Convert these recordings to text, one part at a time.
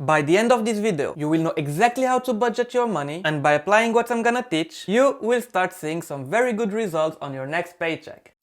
By the end of this video, you will know exactly how to budget your money, and by applying what I'm gonna teach, you will start seeing some very good results on your next paycheck.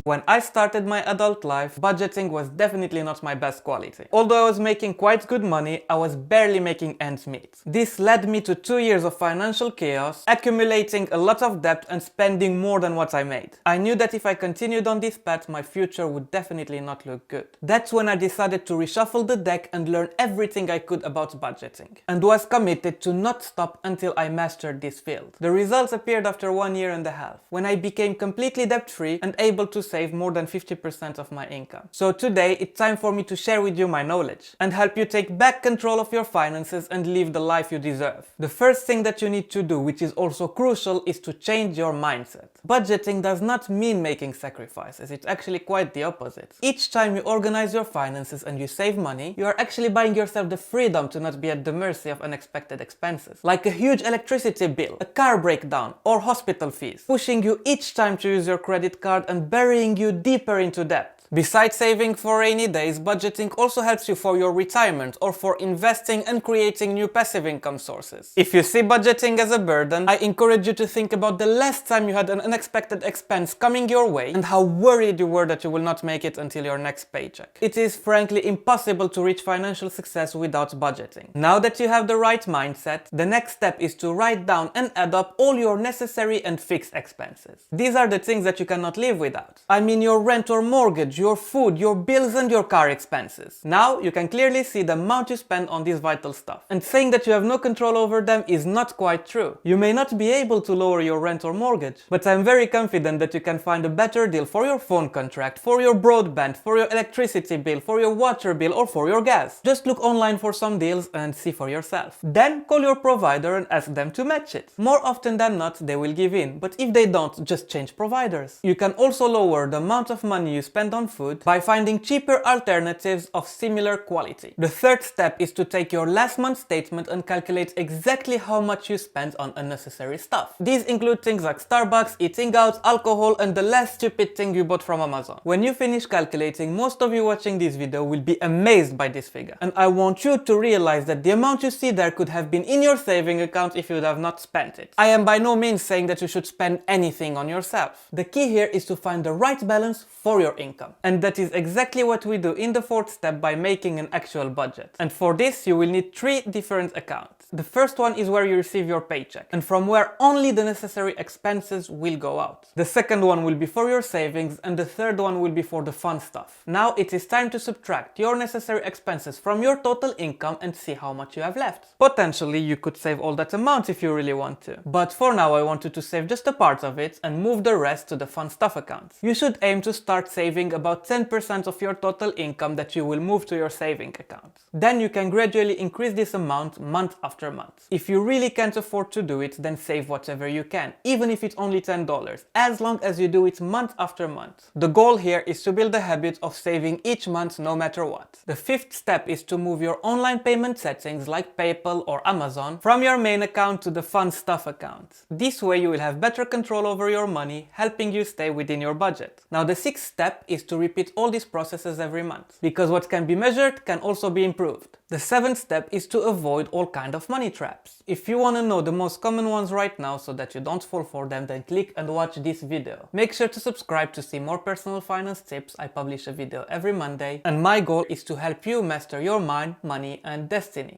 When I started my adult life, budgeting was definitely not my best quality. Although I was making quite good money, I was barely making ends meet. This led me to 2 years of financial chaos, accumulating a lot of debt and spending more than what I made. I knew that if I continued on this path, my future would definitely not look good. That's when I decided to reshuffle the deck and learn everything I could about budgeting, and was committed to not stop until I mastered this field. The results appeared after 1.5 years, when I became completely debt-free and able to save more than 50% of my income. So today it's time for me to share with you my knowledge and help you take back control of your finances and live the life you deserve. The first thing that you need to do, which is also crucial, is to change your mindset. Budgeting does not mean making sacrifices, it's actually quite the opposite. Each time you organize your finances and you save money, you are actually buying yourself the freedom to not be at the mercy of unexpected expenses, like a huge electricity bill, a car breakdown, or hospital fees, pushing you each time to use your credit card and burying you deeper into debt. Besides saving for rainy days, budgeting also helps you for your retirement or for investing and creating new passive income sources. If you see budgeting as a burden, I encourage you to think about the last time you had an unexpected expense coming your way and how worried you were that you will not make it until your next paycheck. It is frankly impossible to reach financial success without budgeting. Now that you have the right mindset, the next step is to write down and add up all your necessary and fixed expenses. These are the things that you cannot live without. I mean your rent or mortgage, your food, your bills and your car expenses. Now you can clearly see the amount you spend on this vital stuff. And saying that you have no control over them is not quite true. You may not be able to lower your rent or mortgage, but I'm very confident that you can find a better deal for your phone contract, for your broadband, for your electricity bill, for your water bill or for your gas. Just look online for some deals and see for yourself. Then call your provider and ask them to match it. More often than not they will give in, but if they don't, just change providers. You can also lower the amount of money you spend on food by finding cheaper alternatives of similar quality. The third step is to take your last month's statement and calculate exactly how much you spent on unnecessary stuff. These include things like Starbucks, eating out, alcohol, and the last stupid thing you bought from Amazon. When you finish calculating, most of you watching this video will be amazed by this figure. And I want you to realize that the amount you see there could have been in your saving account if you would have not spent it. I am by no means saying that you should spend anything on yourself. The key here is to find the right balance for your income. And that is exactly what we do in the fourth step by making an actual budget. And for this you will need 3 different accounts. The first one is where you receive your paycheck and from where only the necessary expenses will go out. The second one will be for your savings and the third one will be for the fun stuff. Now it is time to subtract your necessary expenses from your total income and see how much you have left. Potentially you could save all that amount if you really want to. But for now I want you to save just a part of it and move the rest to the fun stuff account. You should aim to start saving about 10% of your total income that you will move to your saving account. Then you can gradually increase this amount month after month. If you really can't afford to do it, then save whatever you can, even if it's only $10, as long as you do it month after month. The goal here is to build a habit of saving each month no matter what. The fifth step is to move your online payment settings like PayPal or Amazon from your main account to the fun stuff account. This way you will have better control over your money, helping you stay within your budget. Now the sixth step is to repeat all these processes every month, because what can be measured can also be improved. The seventh step is to avoid all kind of money traps. If you want to know the most common ones right now so that you don't fall for them, then click and watch this video. Make sure to subscribe to see more personal finance tips. I publish a video every Monday and my goal is to help you master your mind, money and destiny.